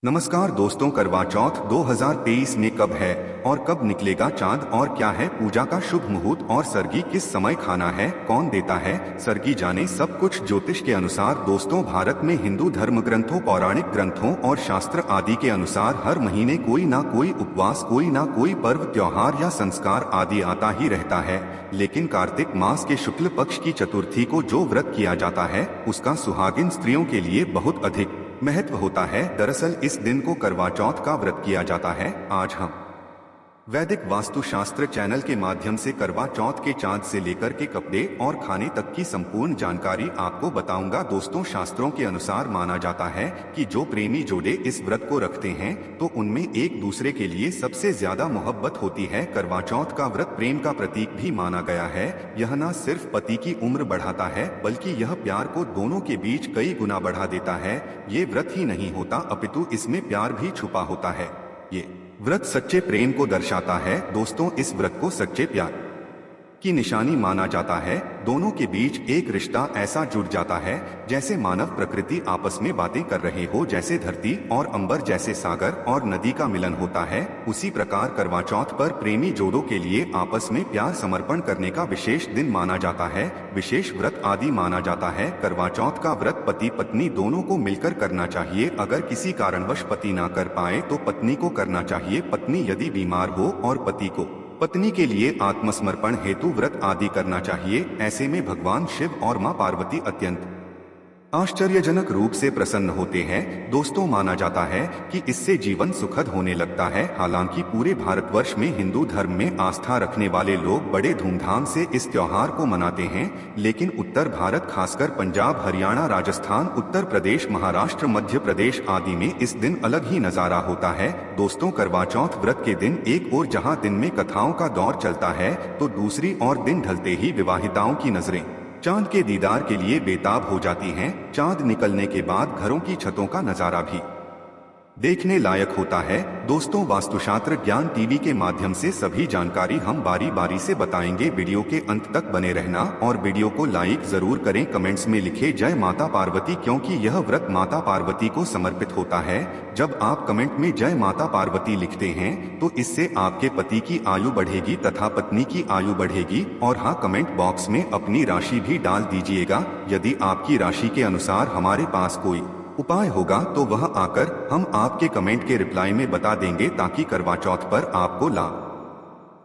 नमस्कार दोस्तों, करवा चौथ 2023 में कब है और कब निकलेगा चांद और क्या है पूजा का शुभ मुहूर्त और सरगी किस समय खाना है, कौन देता है सरगी, जाने सब कुछ ज्योतिष के अनुसार। दोस्तों, भारत में हिंदू धर्म ग्रंथों, पौराणिक ग्रंथों और शास्त्र आदि के अनुसार हर महीने कोई ना कोई उपवास, कोई ना कोई पर्व, त्योहार या संस्कार आदि आता ही रहता है। लेकिन कार्तिक मास के शुक्ल पक्ष की चतुर्थी को जो व्रत किया जाता है उसका सुहागिन स्त्रियों के लिए बहुत अधिक महत्व होता है। दरअसल इस दिन को करवा चौथ का व्रत किया जाता है। आज हम वैदिक वास्तुशास्त्र चैनल के माध्यम से करवा चौथ के चांद से लेकर के कपड़े और खाने तक की संपूर्ण जानकारी आपको बताऊंगा। दोस्तों, शास्त्रों के अनुसार माना जाता है कि जो प्रेमी जोड़े इस व्रत को रखते हैं तो उनमें एक दूसरे के लिए सबसे ज्यादा मोहब्बत होती है। करवा चौथ का व्रत प्रेम का प्रतीक भी माना गया है। यह न सिर्फ पति की उम्र बढ़ाता है बल्कि यह प्यार को दोनों के बीच कई गुना बढ़ा देता है। ये व्रत ही नहीं होता अपितु इसमें प्यार भी छुपा होता है। ये व्रत सच्चे प्रेम को दर्शाता है। दोस्तों, इस व्रत को सच्चे प्यार की निशानी माना जाता है। दोनों के बीच एक रिश्ता ऐसा जुड़ जाता है जैसे मानव प्रकृति आपस में बातें कर रहे हो, जैसे धरती और अंबर, जैसे सागर और नदी का मिलन होता है। उसी प्रकार करवा चौथ पर प्रेमी जोड़ों के लिए आपस में प्यार समर्पण करने का विशेष दिन माना जाता है। विशेष व्रत आदि माना जाता है। करवा चौथ का व्रत पति पत्नी दोनों को मिलकर करना चाहिए। अगर किसी कारणवश पति ना कर पाए तो पत्नी को करना चाहिए। पत्नी यदि बीमार हो और पति को पत्नी के लिए आत्मसमर्पण हेतु व्रत आदि करना चाहिए। ऐसे में भगवान शिव और मां पार्वती अत्यंत आश्चर्यजनक रूप से प्रसन्न होते हैं। दोस्तों, माना जाता है कि इससे जीवन सुखद होने लगता है। हालांकि पूरे भारतवर्ष में हिंदू धर्म में आस्था रखने वाले लोग बड़े धूमधाम से इस त्योहार को मनाते हैं, लेकिन उत्तर भारत खासकर पंजाब, हरियाणा, राजस्थान, उत्तर प्रदेश, महाराष्ट्र, मध्य प्रदेश आदि में इस दिन अलग ही नजारा होता है। दोस्तों, करवा चौथ व्रत के दिन एक ओर जहां दिन में कथाओं का दौर चलता है तो दूसरी ओर दिन ढलते ही विवाहिताओं की नजरें चांद के दीदार के लिए बेताब हो जाती हैं। चांद निकलने के बाद घरों की छतों का नजारा भी देखने लायक होता है। दोस्तों, वास्तुशास्त्र ज्ञान टीवी के माध्यम से सभी जानकारी हम बारी बारी से बताएंगे। वीडियो के अंत तक बने रहना और वीडियो को लाइक जरूर करें। कमेंट्स में लिखे जय माता पार्वती, क्योंकि यह व्रत माता पार्वती को समर्पित होता है। जब आप कमेंट में जय माता पार्वती लिखते हैं तो इससे आपके पति की आयु बढ़ेगी तथा पत्नी की आयु बढ़ेगी। और हाँ, कमेंट बॉक्स में अपनी राशि भी डाल दीजिएगा। यदि आपकी राशि के अनुसार हमारे पास कोई उपाय होगा तो वह आकर हम आपके कमेंट के रिप्लाई में बता देंगे, ताकि करवा चौथ पर आपको लाभ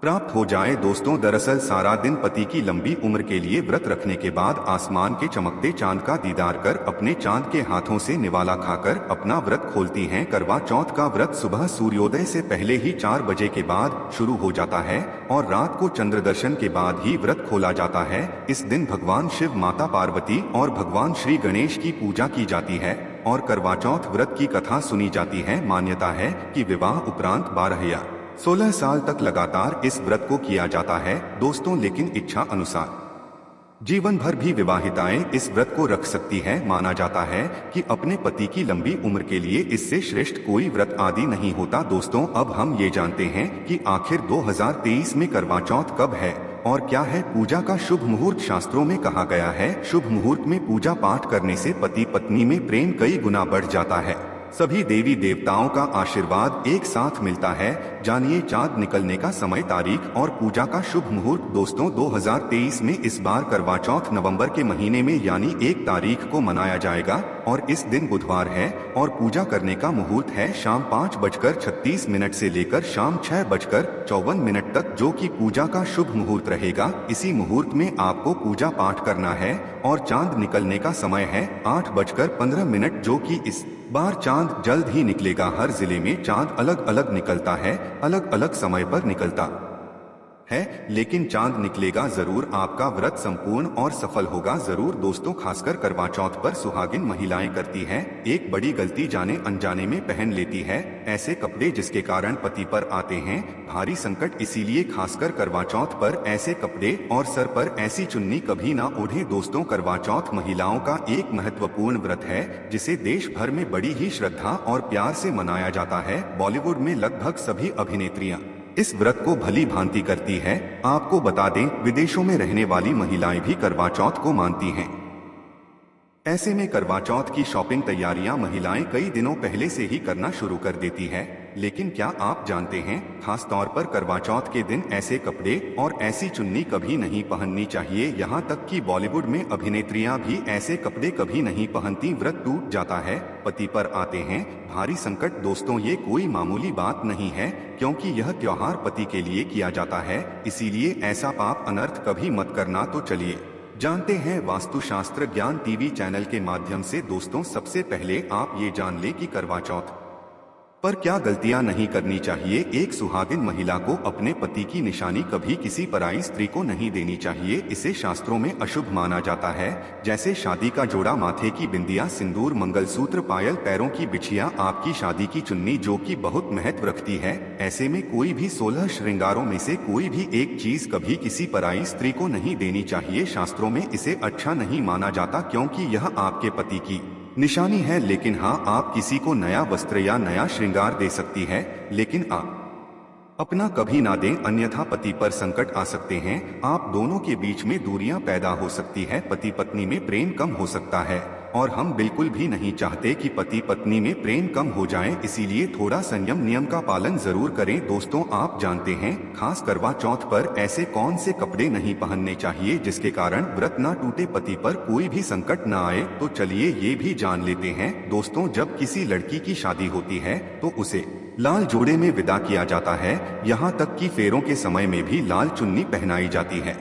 प्राप्त हो जाए। दोस्तों, दरअसल सारा दिन पति की लंबी उम्र के लिए व्रत रखने के बाद आसमान के चमकते चांद का दीदार कर अपने चांद के हाथों से निवाला खाकर अपना व्रत खोलती हैं। करवा चौथ का व्रत सुबह सूर्योदय से पहले ही 4 बजे के बाद शुरू हो जाता है और रात को चंद्र दर्शन के बाद ही व्रत खोला जाता है। इस दिन भगवान शिव, माता पार्वती और भगवान श्री गणेश की पूजा की जाती है और करवा चौथ व्रत की कथा सुनी जाती है। मान्यता है कि विवाह उपरांत 12 या 16 साल तक लगातार इस व्रत को किया जाता है। दोस्तों, लेकिन इच्छा अनुसार जीवन भर भी विवाहिताएं इस व्रत को रख सकती हैं। माना जाता है कि अपने पति की लंबी उम्र के लिए इससे श्रेष्ठ कोई व्रत आदि नहीं होता। दोस्तों, अब हम ये जानते हैं कि आखिर 2023 में करवा चौथ कब है और क्या है पूजा का शुभ मुहूर्त। शास्त्रों में कहा गया है, शुभ मुहूर्त में पूजा पाठ करने से पति पत्नी में प्रेम कई गुना बढ़ जाता है। सभी देवी देवताओं का आशीर्वाद एक साथ मिलता है। जानिए चांद निकलने का समय, तारीख और पूजा का शुभ मुहूर्त। दोस्तों, 2023 में इस बार करवा चौथ नवंबर के महीने में यानी 1 तारीख को मनाया जाएगा और इस दिन बुधवार है और पूजा करने का मुहूर्त है शाम 5:36 से लेकर शाम 6:54 तक, जो कि पूजा का शुभ मुहूर्त रहेगा। इसी मुहूर्त में आपको पूजा पाठ करना है और चांद निकलने का समय है 8:15, जो कि इस बार चांद जल्द ही निकलेगा। हर जिले में चांद अलग अलग निकलता है, अलग अलग समय पर निकलता है, लेकिन चांद निकलेगा जरूर। आपका व्रत संपूर्ण और सफल होगा जरूर। दोस्तों, खासकर करवा चौथ पर सुहागिन महिलाएं करती हैं एक बड़ी गलती, जाने अनजाने में पहन लेती है ऐसे कपड़े जिसके कारण पति पर आते हैं भारी संकट। इसीलिए खासकर करवा चौथ पर ऐसे कपड़े और सर पर ऐसी चुन्नी कभी ना ओढ़े। दोस्तों, करवा चौथ महिलाओं का एक महत्वपूर्ण व्रत है जिसे देश भर में बड़ी ही श्रद्धा और प्यार से मनाया जाता है। बॉलीवुड में लगभग सभी अभिनेत्रियां इस व्रत को भली भांति करती है। आपको बता दें, विदेशों में रहने वाली महिलाएं भी करवा चौथ को मानती हैं। ऐसे में करवा चौथ की शॉपिंग तैयारियां महिलाएं कई दिनों पहले से ही करना शुरू कर देती है। लेकिन क्या आप जानते हैं, खास तौर पर करवा चौथ के दिन ऐसे कपड़े और ऐसी चुन्नी कभी नहीं पहननी चाहिए। यहाँ तक कि बॉलीवुड में अभिनेत्रियां भी ऐसे कपड़े कभी नहीं पहनती। व्रत टूट जाता है, पति पर आते हैं भारी संकट। दोस्तों, ये कोई मामूली बात नहीं है, क्योंकि यह त्योहार पति के लिए किया जाता है। इसीलिए ऐसा पाप अनर्थ कभी मत करना। तो चलिए जानते हैं वास्तुशास्त्र ज्ञान टीवी चैनल के माध्यम से। दोस्तों, सबसे पहले आप ये जान ले कि करवा चौथ पर क्या गलतियां नहीं करनी चाहिए। एक सुहागिन महिला को अपने पति की निशानी कभी किसी पराई स्त्री को नहीं देनी चाहिए। इसे शास्त्रों में अशुभ माना जाता है। जैसे शादी का जोड़ा, माथे की बिंदिया, सिंदूर, मंगलसूत्र, पायल, पैरों की बिछिया, आपकी शादी की चुन्नी, जो कि बहुत महत्व रखती है। ऐसे में कोई भी 16 श्रृंगारों में से कोई भी एक चीज कभी किसी पराई स्त्री को नहीं देनी चाहिए। शास्त्रों में इसे अच्छा नहीं माना जाता, क्योंकि यह आपके पति की निशानी है। लेकिन हाँ, आप किसी को नया वस्त्र या नया श्रृंगार दे सकती है, लेकिन आप अपना कभी ना दें, अन्यथा पति पर संकट आ सकते हैं। आप दोनों के बीच में दूरियां पैदा हो सकती है, पति पत्नी में प्रेम कम हो सकता है, और हम बिल्कुल भी नहीं चाहते कि पति पत्नी में प्रेम कम हो जाए। इसीलिए थोड़ा संयम, नियम का पालन जरूर करें। दोस्तों, आप जानते हैं खास करवा चौथ पर ऐसे कौन से कपड़े नहीं पहनने चाहिए जिसके कारण व्रत ना टूटे, पति पर कोई भी संकट ना आए। तो चलिए ये भी जान लेते हैं। दोस्तों, जब किसी लड़की की शादी होती है तो उसे लाल जोड़े में विदा किया जाता है। यहाँ तक कि फेरों के समय में भी लाल चुन्नी पहनाई जाती है।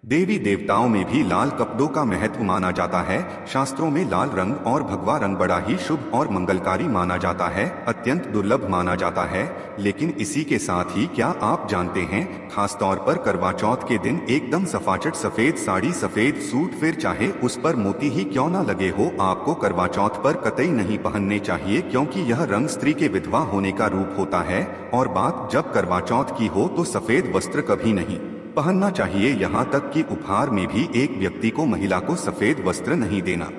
देवी देवताओं में भी लाल कपड़ों का महत्व माना जाता है। शास्त्रों में लाल रंग और भगवा रंग बड़ा ही शुभ और मंगलकारी माना जाता है, अत्यंत दुर्लभ माना जाता है। लेकिन इसी के साथ ही क्या आप जानते हैं, खास तौर पर करवा चौथ के दिन एकदम सफाचट सफेद साड़ी, सफेद सूट, फिर चाहे उस पर मोती ही क्यों ना लगे हो, आपको करवा चौथ पर कतई नहीं पहनने चाहिए, क्योंकि यह रंग स्त्री के विधवा होने का रूप होता है। और बात जब करवा चौथ की हो तो सफेद वस्त्र कभी नहीं पहनना चाहिए। यहाँ तक कि उपहार में भी एक व्यक्ति को, महिला को सफेद वस्त्र नहीं देना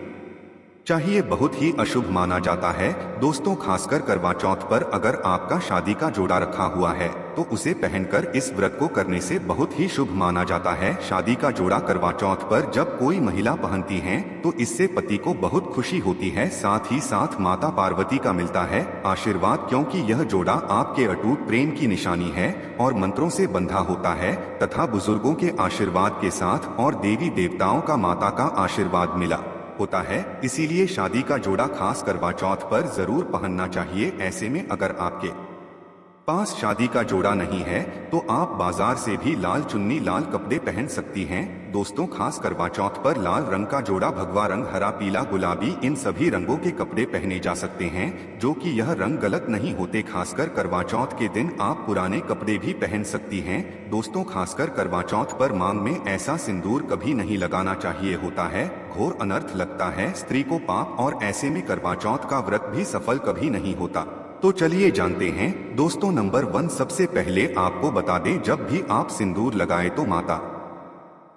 चाहिए, बहुत ही अशुभ माना जाता है। दोस्तों, खासकर करवा चौथ पर अगर आपका शादी का जोड़ा रखा हुआ है तो उसे पहनकर इस व्रत को करने से बहुत ही शुभ माना जाता है। शादी का जोड़ा करवा चौथ पर जब कोई महिला पहनती है तो इससे पति को बहुत खुशी होती है, साथ ही साथ माता पार्वती का मिलता है आशीर्वाद, क्योंकि यह जोड़ा आपके अटूट प्रेम की निशानी है और मंत्रों से बंधा होता है तथा बुजुर्गों के आशीर्वाद के साथ और देवी देवताओं का, माता का आशीर्वाद मिला होता है। इसीलिए शादी का जोड़ा खास करवा चौथ पर जरूर पहनना चाहिए। ऐसे में अगर आपके पास शादी का जोड़ा नहीं है तो आप बाजार से भी लाल चुन्नी, लाल कपड़े पहन सकती हैं। दोस्तों, खास करवा चौथ पर लाल रंग का जोड़ा, भगवा रंग, हरा, पीला, गुलाबी, इन सभी रंगों के कपड़े पहने जा सकते हैं, जो कि यह रंग गलत नहीं होते। खासकर करवा चौथ के दिन आप पुराने कपड़े भी पहन सकती हैं। दोस्तों, खासकर करवा चौथ पर मांग में ऐसा सिंदूर कभी नहीं लगाना चाहिए, होता है घोर अनर्थ लगता है स्त्री को पाप, और ऐसे में करवा चौथ का व्रत भी सफल कभी नहीं होता। तो चलिए जानते हैं। दोस्तों, नंबर 1, सबसे पहले आपको बता दें, जब भी आप सिंदूर लगाएं तो माता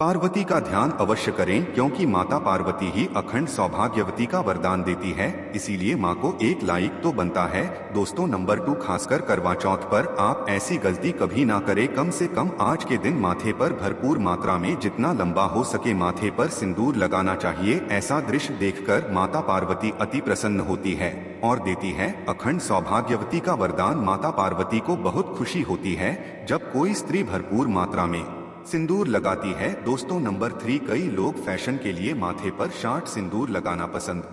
पार्वती का ध्यान अवश्य करें, क्योंकि माता पार्वती ही अखंड सौभाग्यवती का वरदान देती है। इसीलिए माँ को एक लाइक तो बनता है। दोस्तों, नंबर 2, खासकर करवा चौथ पर आप ऐसी गलती कभी ना करें। कम से कम आज के दिन माथे पर भरपूर मात्रा में, जितना लंबा हो सके, माथे पर सिंदूर लगाना चाहिए। ऐसा दृश्य देखकर माता पार्वती अति प्रसन्न होती है और देती है अखंड सौभाग्यवती का वरदान। माता पार्वती को बहुत खुशी होती है जब कोई स्त्री भरपूर मात्रा में सिंदूर लगाती है। दोस्तों, नंबर 3, कई लोग फैशन के लिए माथे पर शार्ट सिंदूर लगाना पसंद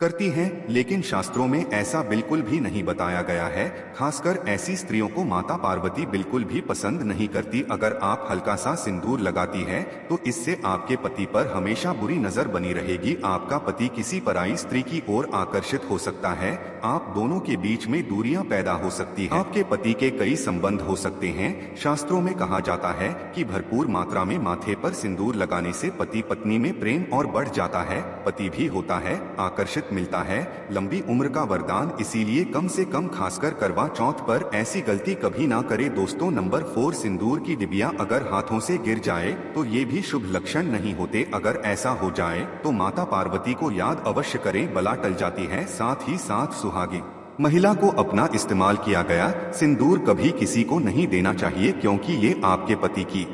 करती हैं, लेकिन शास्त्रों में ऐसा बिल्कुल भी नहीं बताया गया है। खासकर ऐसी स्त्रियों को माता पार्वती बिल्कुल भी पसंद नहीं करती। अगर आप हल्का सा सिंदूर लगाती है तो इससे आपके पति पर हमेशा बुरी नजर बनी रहेगी। आपका पति किसी पराई स्त्री की ओर आकर्षित हो सकता है, आप दोनों के बीच में दूरियां पैदा हो सकती हैं, आपके पति के कई संबंध हो सकते हैं। शास्त्रों में कहा जाता है कि भरपूर मात्रा में माथे पर सिंदूर लगाने से पति पत्नी में प्रेम और बढ़ जाता है, पति भी होता है आकर्षित मिलता है, लंबी उम्र का वरदान। इसीलिए कम से कम खासकर करवा चौथ पर ऐसी गलती कभी ना करे। दोस्तों, नंबर 4, सिंदूर की डिबिया अगर हाथों से गिर जाए तो ये भी शुभ लक्षण नहीं होते। अगर ऐसा हो जाए तो माता पार्वती को याद अवश्य करें, बला टल जाती है। साथ ही साथ सुहागिन महिला को अपना इस्तेमाल किया गया सिंदूर कभी किसी को नहीं देना चाहिए, क्योंकि ये आपके पति की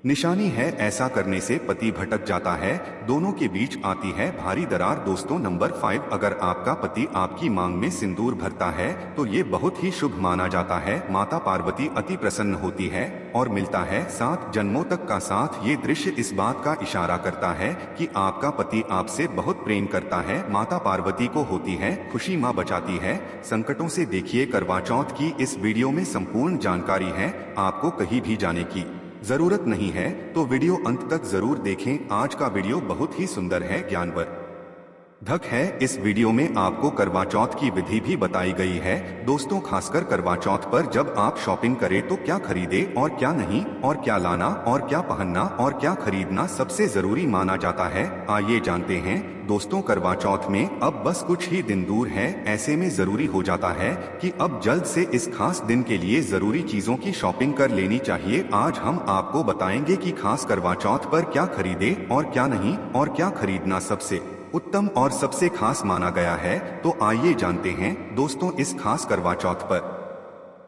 निशानी है ऐसा करने से पति भटक जाता है, दोनों के बीच आती है भारी दरार। दोस्तों नंबर 5, अगर आपका पति आपकी मांग में सिंदूर भरता है तो ये बहुत ही शुभ माना जाता है। माता पार्वती अति प्रसन्न होती है और मिलता है 7 जन्मों तक का साथ। ये दृश्य इस बात का इशारा करता है कि आपका पति आपसे बहुत प्रेम करता है। माता पार्वती को होती है खुशी, माँ बचाती है संकटों से। देखिए करवा चौथ की इस वीडियो में संपूर्ण जानकारी है, आपको कहीं भी जाने की जरूरत नहीं है, तो वीडियो अंत तक जरूर देखें। आज का वीडियो बहुत ही सुंदर है, ज्ञानवर्धक है। इस वीडियो में आपको करवा चौथ की विधि भी बताई गई है। दोस्तों खासकर करवा चौथ पर जब आप शॉपिंग करें तो क्या खरीदे और क्या नहीं, और क्या लाना और क्या पहनना और क्या खरीदना सबसे जरूरी माना जाता है। आइए जानते हैं। दोस्तों करवा चौथ में अब बस कुछ ही दिन दूर है, ऐसे में जरूरी हो जाता है कि अब जल्द से इस खास दिन के लिए जरूरी चीजों की शॉपिंग कर लेनी चाहिए। आज हम आपको बताएंगे कि खास करवा चौथ पर क्या खरीदे और क्या नहीं, और क्या खरीदना सबसे उत्तम और सबसे खास माना गया है। तो आइए जानते हैं। दोस्तों इस खास करवा चौथ पर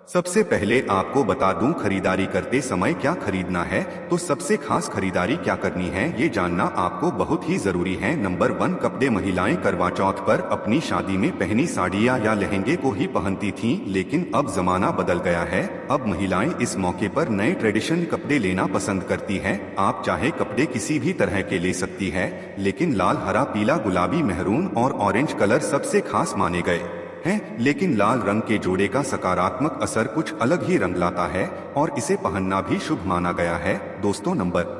सबसे पहले आपको बता दूं, खरीदारी करते समय क्या खरीदना है, तो सबसे खास खरीदारी क्या करनी है ये जानना आपको बहुत ही जरूरी है। नंबर 1, कपड़े। महिलाएं करवा चौथ पर अपनी शादी में पहनी साड़ियां या लहंगे को ही पहनती थीं, लेकिन अब जमाना बदल गया है। अब महिलाएं इस मौके पर नए ट्रेडिशनल कपड़े लेना पसंद करती है। आप चाहे कपड़े किसी भी तरह के ले सकती है, लेकिन लाल, हरा, पीला, गुलाबी, मेहरून और ऑरेंज कलर सबसे खास माने गए हैं। लेकिन लाल रंग के जोड़े का सकारात्मक असर कुछ अलग ही रंग लाता है और इसे पहनना भी शुभ माना गया है। दोस्तों नंबर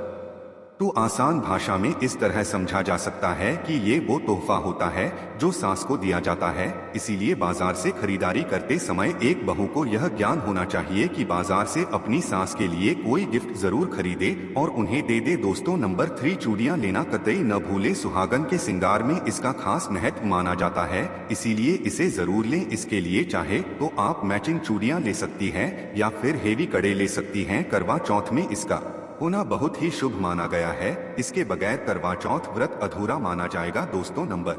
2, आसान भाषा में इस तरह समझा जा सकता है कि ये वो तोहफा होता है जो सास को दिया जाता है। इसीलिए बाजार से खरीदारी करते समय एक बहू को यह ज्ञान होना चाहिए कि बाजार से अपनी सास के लिए कोई गिफ्ट जरूर खरीदे और उन्हें दे दे। दोस्तों नंबर 3, चूड़ियां लेना कतई न भूले। सुहागन के श्रृंगार में इसका खास महत्व माना जाता है, इसीलिए इसे जरूर लें। इसके लिए चाहे तो आप मैचिंग चूड़ियां ले सकती हैं या फिर हेवी कड़े ले सकती हैं। करवा चौथ में इसका होना बहुत ही शुभ माना गया है, इसके बगैर करवा चौथ व्रत अधूरा माना जाएगा। दोस्तों नंबर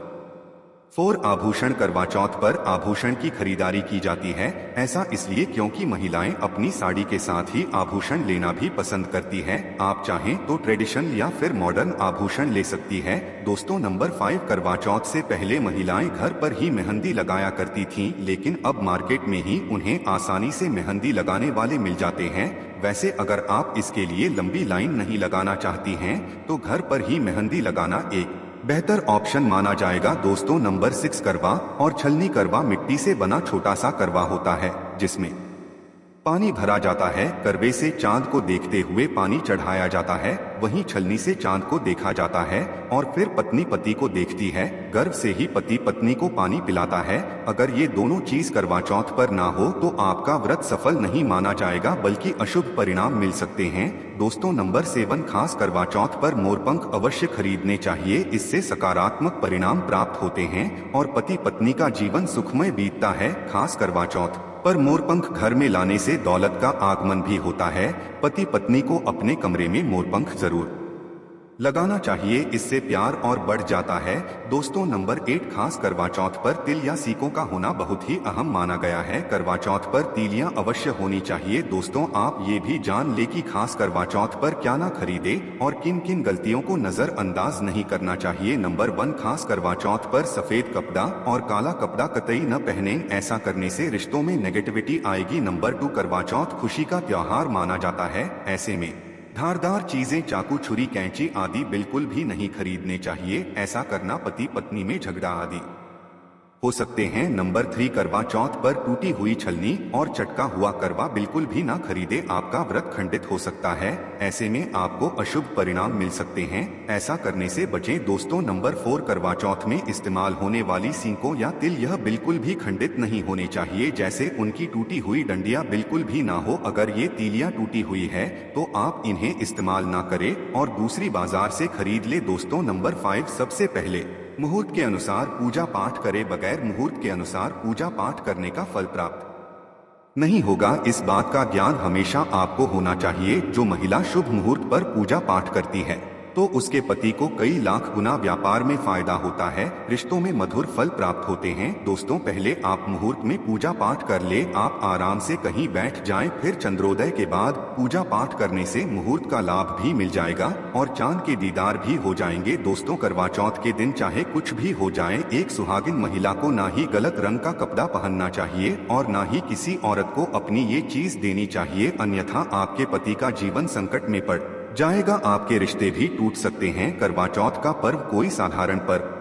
4, आभूषण। करवा चौथ पर आभूषण की खरीदारी की जाती है। ऐसा इसलिए क्योंकि महिलाएं अपनी साड़ी के साथ ही आभूषण लेना भी पसंद करती है। आप चाहें तो ट्रेडिशनल या फिर मॉडर्न आभूषण ले सकती है। दोस्तों नंबर 5, करवा चौथ से पहले महिलाएं घर पर ही मेहंदी लगाया करती थीं, लेकिन अब मार्केट में ही उन्हें आसानी से मेहंदी लगाने वाले मिल जाते हैं। वैसे अगर आप इसके लिए लंबी लाइन नहीं लगाना चाहती हैं, तो घर पर ही मेहंदी लगाना एक बेहतर ऑप्शन माना जाएगा। दोस्तों नंबर 6, करवा और छलनी। करवा मिट्टी से बना छोटा सा करवा होता है जिसमें पानी भरा जाता है। करवे से चांद को देखते हुए पानी चढ़ाया जाता है, वहीं छलनी से चांद को देखा जाता है और फिर पत्नी पति को देखती है। गर्भ से ही पति पत्नी को पानी पिलाता है। अगर ये दोनों चीज करवा चौथ पर ना हो तो आपका व्रत सफल नहीं माना जाएगा, बल्कि अशुभ परिणाम मिल सकते हैं। दोस्तों नंबर 7, खास करवा चौथ पर मोरपंख अवश्य खरीदने चाहिए। इससे सकारात्मक परिणाम प्राप्त होते हैं और पति पत्नी का जीवन सुखमय बीतता है। खास करवा चौथ पर मोरपंख घर में लाने से दौलत का आगमन भी होता है। पति पत्नी को अपने कमरे में मोरपंख जरूर लगाना चाहिए, इससे प्यार और बढ़ जाता है। दोस्तों नंबर 8, खास करवा चौथ पर तिल या सिक्कों का होना बहुत ही अहम माना गया है। करवा चौथ पर तीलियां अवश्य होनी चाहिए। दोस्तों आप ये भी जान ले कि खास करवा चौथ पर क्या ना खरीदे और किन किन गलतियों को नजरअंदाज नहीं करना चाहिए। नंबर 1, खास करवा चौथ पर सफेद कपड़ा और काला कपड़ा कतई न पहने, ऐसा करने से रिश्तों में नेगेटिविटी आएगी। नंबर 2, करवा चौथ खुशी का त्योहार माना जाता है, ऐसे में धारदार चीजें, चाकू, छुरी, कैंची आदि बिल्कुल भी नहीं खरीदने चाहिए। ऐसा करना पति पत्नी में झगड़ा आदि हो सकते हैं। नंबर 3, करवा चौथ पर टूटी हुई छलनी और चटका हुआ करवा बिल्कुल भी ना खरीदे, आपका व्रत खंडित हो सकता है। ऐसे में आपको अशुभ परिणाम मिल सकते हैं, ऐसा करने से बचें। दोस्तों नंबर 4, करवा चौथ में इस्तेमाल होने वाली सिक्कों या तिल यह बिल्कुल भी खंडित नहीं होने चाहिए, जैसे उनकी टूटी हुई डंडियां बिल्कुल भी ना हो। अगर ये तीलियां टूटी हुई है तो आप इन्हें इस्तेमाल ना करें और दूसरी बाजार से खरीद ले। दोस्तों नंबर 5, सबसे पहले मुहूर्त के अनुसार पूजा पाठ करे, बगैर मुहूर्त के अनुसार पूजा पाठ करने का फल प्राप्त नहीं होगा। इस बात का ज्ञान हमेशा आपको होना चाहिए। जो महिला शुभ मुहूर्त पर पूजा पाठ करती है तो उसके पति को कई लाख गुना व्यापार में फायदा होता है, रिश्तों में मधुर फल प्राप्त होते हैं। दोस्तों, पहले आप मुहूर्त में पूजा पाठ कर ले, आप आराम से कहीं बैठ जाएं, फिर चंद्रोदय के बाद पूजा पाठ करने से मुहूर्त का लाभ भी मिल जाएगा और चांद के दीदार भी हो जाएंगे। दोस्तों, करवा चौथ के दिन चाहे कुछ भी हो जाए, एक सुहागिन महिला को ना ही गलत रंग का कपड़ा पहनना चाहिए और ना ही किसी औरत को अपनी ये चीज देनी चाहिए, अन्यथा आपके पति का जीवन संकट में पड़ जाएगा, आपके रिश्ते भी टूट सकते हैं। करवा चौथ का पर्व कोई साधारण पर्व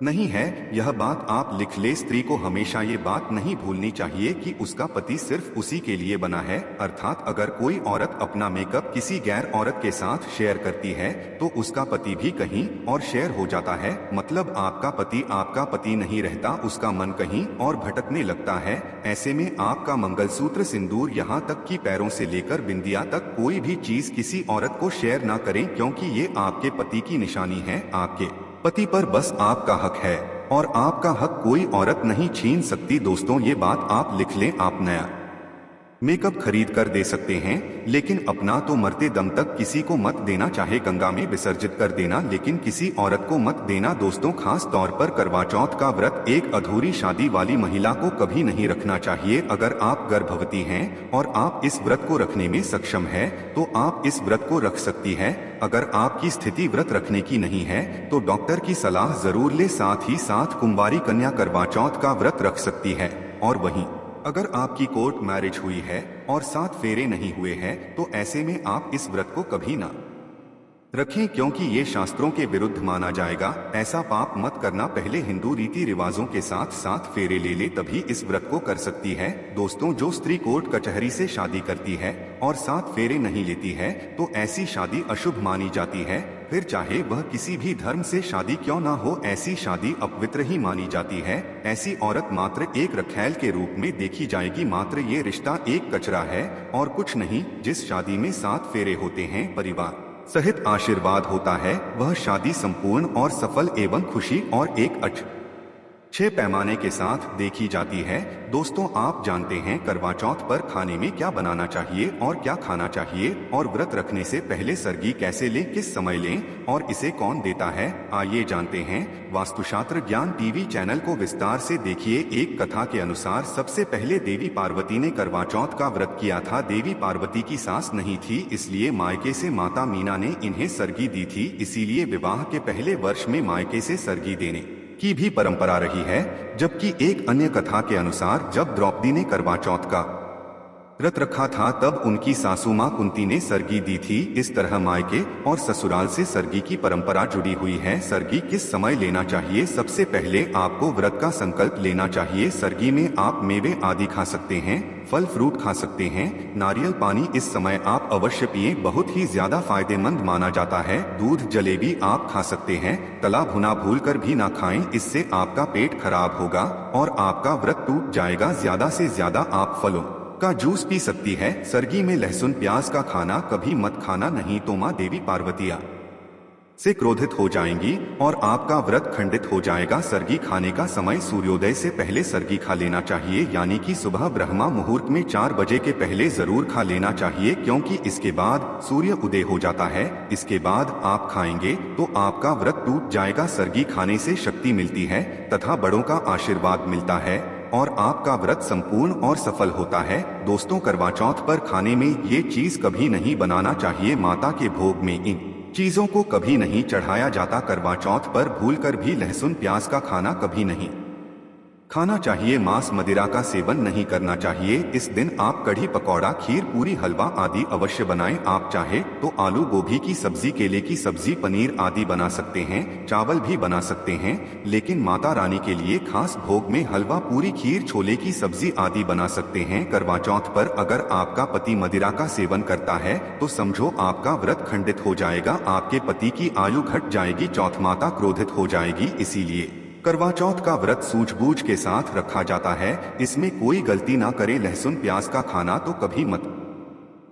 नहीं है, यह बात आप लिख ले। स्त्री को हमेशा ये बात नहीं भूलनी चाहिए कि उसका पति सिर्फ उसी के लिए बना है। अर्थात अगर कोई औरत अपना मेकअप किसी गैर औरत के साथ शेयर करती है तो उसका पति भी कहीं और शेयर हो जाता है। मतलब आपका पति नहीं रहता, उसका मन कहीं और भटकने लगता है। ऐसे में आपका मंगलसूत्र, सिंदूर, यहाँ तक कि पैरों से लेकर बिंदिया तक कोई भी चीज किसी औरत को शेयर ना करें, क्योंकि ये आपके पति की निशानी है। आपके पति पर बस आपका हक है और आपका हक कोई औरत नहीं छीन सकती। दोस्तों, ये बात आप लिख लें। आप नया मेकअप खरीद कर दे सकते हैं, लेकिन अपना तो मरते दम तक किसी को मत देना, चाहे गंगा में विसर्जित कर देना, लेकिन किसी औरत को मत देना। दोस्तों, खास तौर पर करवा चौथ का व्रत एक अधूरी शादी वाली महिला को कभी नहीं रखना चाहिए। अगर आप गर्भवती हैं और आप इस व्रत को रखने में सक्षम है तो आप इस व्रत को रख सकती है। अगर आपकी स्थिति व्रत रखने की नहीं है तो डॉक्टर की सलाह जरूर ले। साथ ही साथ कुंवारी कन्या करवा चौथ का व्रत रख सकती है। और वहीं अगर आपकी कोर्ट मैरिज हुई है और 7 फेरे नहीं हुए हैं तो ऐसे में आप इस व्रत को कभी ना रखें, क्योंकि ये शास्त्रों के विरुद्ध माना जाएगा। ऐसा पाप मत करना। पहले हिंदू रीति रिवाजों के साथ 7 फेरे ले ले, तभी इस व्रत को कर सकती है। दोस्तों, जो स्त्री कोर्ट कचहरी से शादी करती है और 7 फेरे नहीं लेती है तो ऐसी शादी अशुभ मानी जाती है। फिर चाहे वह किसी भी धर्म से शादी क्यों ना हो, ऐसी शादी अपवित्र ही मानी जाती है। ऐसी औरत मात्र एक रखैल के रूप में देखी जाएगी। मात्र ये रिश्ता एक कचरा है और कुछ नहीं। जिस शादी में 7 फेरे होते हैं, परिवार सहित आशीर्वाद होता है, वह शादी संपूर्ण और सफल एवं खुशी और एक अच्छे पैमाने के साथ देखी जाती है। दोस्तों, आप जानते हैं करवा चौथ पर खाने में क्या बनाना चाहिए और क्या खाना चाहिए, और व्रत रखने से पहले सरगी कैसे लें, किस समय लें और इसे कौन देता है, आइए जानते हैं। वास्तुशास्त्र ज्ञान टीवी चैनल को विस्तार से देखिए। एक कथा के अनुसार सबसे पहले देवी पार्वती ने करवा चौथ का व्रत किया था। देवी पार्वती की सास नहीं थी, इसलिए मायके से माता मीना ने इन्हें सरगी दी थी। इसीलिए विवाह के पहले वर्ष में मायके से सरगी देने की भी परंपरा रही है। जबकि एक अन्य कथा के अनुसार जब द्रौपदी ने करवा चौथ का व्रत रखा था तब उनकी सासू माँ कुंती ने सरगी दी थी। इस तरह मायके और ससुराल से सरगी की परंपरा जुड़ी हुई है। सरगी किस समय लेना चाहिए? सबसे पहले आपको व्रत का संकल्प लेना चाहिए। सरगी में आप मेवे आदि खा सकते हैं, फल फ्रूट खा सकते हैं। नारियल पानी इस समय आप अवश्य पिए, बहुत ही ज्यादा फायदेमंद माना जाता है। दूध जलेबी आप खा सकते हैं, तला भुना भूलकर भी ना खाएं, इससे आपका पेट खराब होगा और आपका व्रत टूट जाएगा। ज्यादा से ज्यादा आप फलों का जूस पी सकती है। सरगी में लहसुन प्याज का खाना कभी मत खाना, नहीं तो माँ देवी पार्वतिया से क्रोधित हो जाएंगी और आपका व्रत खंडित हो जाएगा। सरगी खाने का समय सूर्योदय से पहले सरगी खा लेना चाहिए, यानी कि सुबह ब्रह्मा मुहूर्त में 4 बजे के पहले जरूर खा लेना चाहिए, क्योंकि इसके बाद सूर्य उदय हो जाता है। इसके बाद आप खाएंगे तो आपका व्रत टूट जाएगा। सरगी खाने से शक्ति मिलती है तथा बड़ों का आशीर्वाद मिलता है और आपका व्रत संपूर्ण और सफल होता है। दोस्तों, करवा चौथ पर खाने में ये चीज कभी नहीं बनाना चाहिए। माता के भोग में इन चीजों को कभी नहीं चढ़ाया जाता। करवा चौथ पर भूलकर भी लहसुन प्याज का खाना कभी नहीं खाना चाहिए। मांस मदिरा का सेवन नहीं करना चाहिए। इस दिन आप कढ़ी पकौड़ा, खीर, पूरी, हलवा आदि अवश्य बनाएं। आप चाहे तो आलू गोभी की सब्जी, केले की सब्जी, पनीर आदि बना सकते हैं, चावल भी बना सकते हैं। लेकिन माता रानी के लिए खास भोग में हलवा, पूरी, खीर, छोले की सब्जी आदि बना सकते हैं। करवा चौथ पर अगर आपका पति मदिरा का सेवन करता है तो समझो आपका व्रत खंडित हो जाएगा, आपके पति की आयु घट जाएगी, चौथ माता क्रोधित हो जाएगी। इसीलिए करवा चौथ का व्रत सूझबूझ के साथ रखा जाता है, इसमें कोई गलती ना करे। लहसुन प्याज का खाना तो कभी मत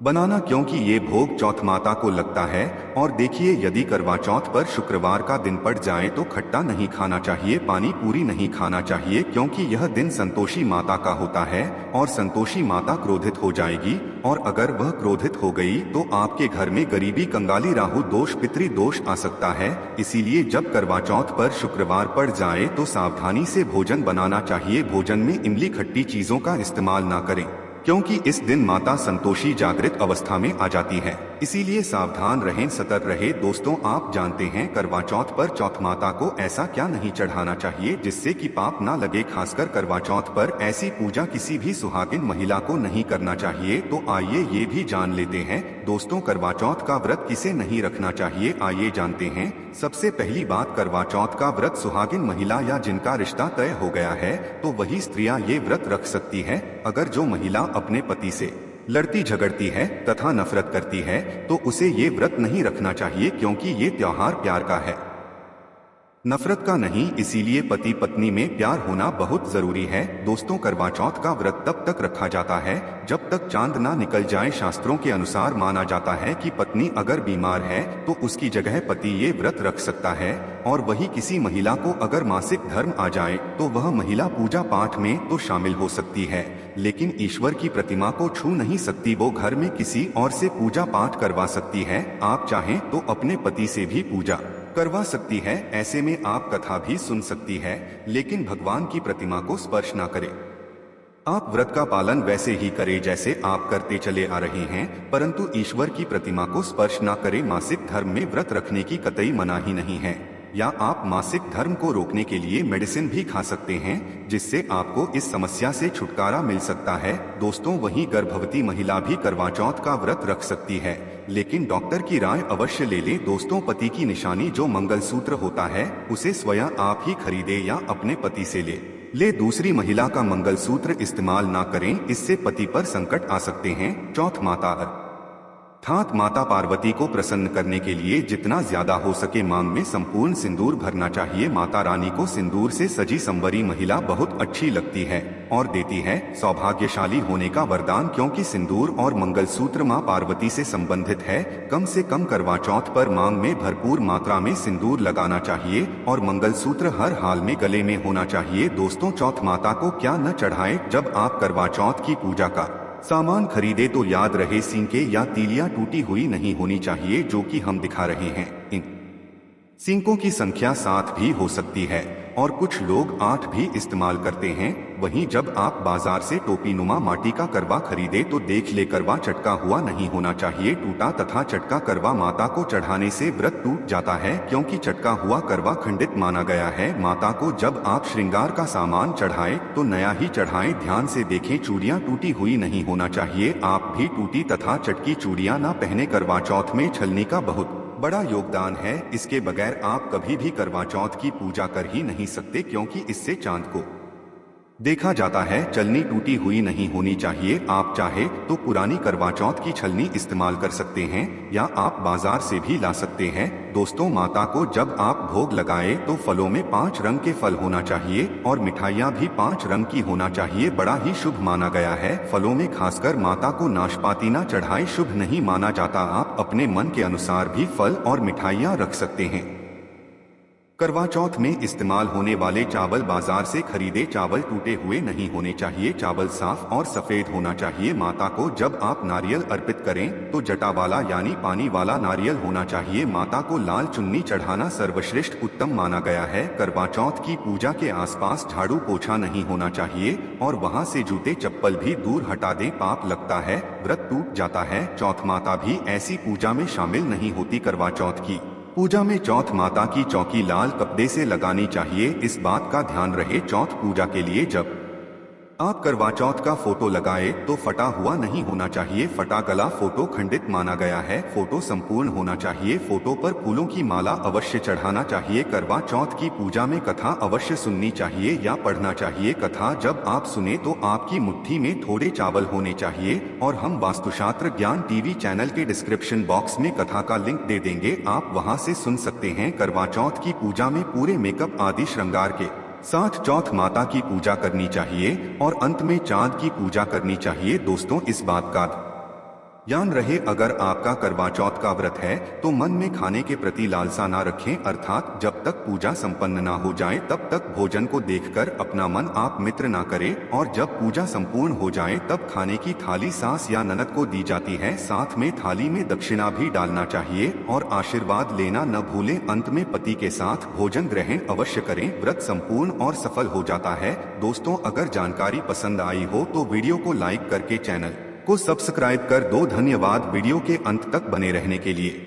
बनाना, क्योंकि ये भोग चौथ माता को लगता है। और देखिए, यदि करवा चौथ पर शुक्रवार का दिन पड़ जाए तो खट्टा नहीं खाना चाहिए, पानी पूरी नहीं खाना चाहिए, क्योंकि यह दिन संतोषी माता का होता है और संतोषी माता क्रोधित हो जाएगी। और अगर वह क्रोधित हो गई तो आपके घर में गरीबी, कंगाली, राहु दोष, पितृ दोष आ सकता है। इसीलिए जब करवा चौथ पर शुक्रवार पड़ जाए तो सावधानी से भोजन बनाना चाहिए। भोजन में इमली, खट्टी चीजों का इस्तेमाल ना करें, क्योंकि इस दिन माता संतोषी जागृत अवस्था में आ जाती है। इसीलिए सावधान रहें, सतर्क रहे। दोस्तों, आप जानते हैं करवा चौथ पर चौथ माता को ऐसा क्या नहीं चढ़ाना चाहिए जिससे कि पाप ना लगे। खासकर करवा चौथ पर ऐसी पूजा किसी भी सुहागिन महिला को नहीं करना चाहिए। तो आइए ये भी जान लेते हैं दोस्तों, करवा चौथ का व्रत किसे नहीं रखना चाहिए। आइए जानते हैं। सबसे पहली बात, करवा चौथ का व्रत सुहागिन महिला या जिनका रिश्ता तय हो गया है तो वही स्त्रियां ये व्रत रख सकती है। अगर जो महिला अपने पति से लड़ती झगड़ती है तथा नफरत करती है तो उसे ये व्रत नहीं रखना चाहिए, क्योंकि ये त्योहार प्यार का है, नफरत का नहीं। इसीलिए पति पत्नी में प्यार होना बहुत जरूरी है। दोस्तों, करवा चौथ का व्रत तब तक रखा जाता है जब तक चांद ना निकल जाए। शास्त्रों के अनुसार माना जाता है कि पत्नी अगर बीमार है तो उसकी जगह पति ये व्रत रख सकता है। और वही किसी महिला को अगर मासिक धर्म आ जाए तो वह महिला पूजा पाठ में तो शामिल हो सकती है, लेकिन ईश्वर की प्रतिमा को छू नहीं सकती। वो घर में किसी और से पूजा पाठ करवा सकती है। आप चाहें तो अपने पति से भी पूजा करवा सकती है। ऐसे में आप कथा भी सुन सकती है, लेकिन भगवान की प्रतिमा को स्पर्श ना करें। आप व्रत का पालन वैसे ही करें जैसे आप करते चले आ रहे हैं, परंतु ईश्वर की प्रतिमा को स्पर्श ना करें। मासिक धर्म में व्रत रखने की कतई मनाही नहीं है। या आप मासिक धर्म को रोकने के लिए मेडिसिन भी खा सकते हैं, जिससे आपको इस समस्या से छुटकारा मिल सकता है। दोस्तों, वहीं गर्भवती महिला भी करवा चौथ का व्रत रख सकती है, लेकिन डॉक्टर की राय अवश्य ले लें। दोस्तों, पति की निशानी जो मंगलसूत्र होता है उसे स्वयं आप ही खरीदे या अपने पति से ले दूसरी महिला का मंगलसूत्र इस्तेमाल ना करें, इससे पति पर संकट आ सकते हैं। चौथ माता अर्थात माता पार्वती को प्रसन्न करने के लिए जितना ज्यादा हो सके मांग में संपूर्ण सिंदूर भरना चाहिए। माता रानी को सिंदूर से सजी संवरी महिला बहुत अच्छी लगती है और देती है सौभाग्यशाली होने का वरदान, क्योंकि सिंदूर और मंगलसूत्र मां पार्वती से संबंधित है। कम से कम करवा चौथ पर मांग में भरपूर मात्रा में सिंदूर लगाना चाहिए और मंगलसूत्र हर हाल में गले में होना चाहिए। दोस्तों, चौथ माता को क्या न चढ़ाएं। जब आप करवा चौथ की पूजा का सामान खरीदे तो याद रहे सिंके या तीलियां टूटी हुई नहीं होनी चाहिए, जो कि हम दिखा रहे हैं। इन सिंकों की संख्या 7 भी हो सकती है और कुछ लोग 8 भी इस्तेमाल करते हैं। वहीं जब आप बाजार से टोपी नुमा माटी का करवा खरीदे तो देख ले करवा चटका हुआ नहीं होना चाहिए। टूटा तथा चटका करवा माता को चढ़ाने से व्रत टूट जाता है, क्योंकि चटका हुआ करवा खंडित माना गया है। माता को जब आप श्रृंगार का सामान चढ़ाएं तो नया ही चढ़ाएं। ध्यान से देखें, चूड़ियां टूटी हुई नहीं होना चाहिए। आप भी टूटी तथा चटकी चूड़ियां ना पहने। करवा चौथ में छलनी का बहुत बड़ा योगदान है। इसके बगैर आप कभी भी करवा चौथ की पूजा कर ही नहीं सकते, क्योंकि इससे चांद को देखा जाता है। छलनी टूटी हुई नहीं होनी चाहिए। आप चाहे तो पुरानी करवा चौथ की छलनी इस्तेमाल कर सकते हैं या आप बाजार से भी ला सकते हैं। दोस्तों, माता को जब आप भोग लगाए तो फलों में 5 रंग के फल होना चाहिए और मिठाइयाँ भी 5 रंग की होना चाहिए। बड़ा ही शुभ माना गया है। फलों में खासकर माता को नाशपाती ना चढ़ाए, शुभ नहीं माना जाता। आप अपने मन के अनुसार भी फल और मिठाइयाँ रख सकते हैं। करवा चौथ में इस्तेमाल होने वाले चावल बाजार से खरीदे चावल टूटे हुए नहीं होने चाहिए। चावल साफ और सफेद होना चाहिए। माता को जब आप नारियल अर्पित करें तो जटा वाला यानी पानी वाला नारियल होना चाहिए। माता को लाल चुन्नी चढ़ाना सर्वश्रेष्ठ उत्तम माना गया है। करवा चौथ की पूजा के आसपास झाड़ू पोछा नहीं होना चाहिए और वहां से जूते चप्पल भी दूर हटा दें, पाप लगता है, व्रत टूट जाता है। चौथ माता भी ऐसी पूजा में शामिल नहीं होती। करवा चौथ की पूजा में चौथ माता की चौकी लाल कपड़े से लगानी चाहिए। इस बात का ध्यान रहे, चौथ पूजा के लिए जब आप करवा चौथ का फोटो लगाए तो फटा हुआ नहीं होना चाहिए। फटा गला फोटो खंडित माना गया है। फोटो संपूर्ण होना चाहिए। फोटो पर फूलों की माला अवश्य चढ़ाना चाहिए। करवा चौथ की पूजा में कथा अवश्य सुननी चाहिए या पढ़ना चाहिए। कथा जब आप सुने तो आपकी मुट्ठी में थोड़े चावल होने चाहिए और हम वास्तुशास्त्र ज्ञान टीवी चैनल के डिस्क्रिप्शन बॉक्स में कथा का लिंक दे देंगे, आप वहां से सुन सकते हैं। करवा चौथ की पूजा में पूरे मेकअप आदि श्रृंगार के साथ चौथ माता की पूजा करनी चाहिए और अंत में चांद की पूजा करनी चाहिए। दोस्तों, इस बात का याद रहे, अगर आपका करवा चौथ का व्रत है तो मन में खाने के प्रति लालसा ना रखें, अर्थात जब तक पूजा संपन्न ना हो जाए तब तक भोजन को देखकर अपना मन आप मित्र ना करें, और जब पूजा संपूर्ण हो जाए तब खाने की थाली सास या ननद को दी जाती है। साथ में थाली में दक्षिणा भी डालना चाहिए और आशीर्वाद लेना न भूलें। अंत में पति के साथ भोजन ग्रहण अवश्य करें। व्रत संपूर्ण और सफल हो जाता है। दोस्तों, अगर जानकारी पसंद आई हो तो वीडियो को लाइक करके चैनल को सब्सक्राइब कर दो। धन्यवाद वीडियो के अंत तक बने रहने के लिए।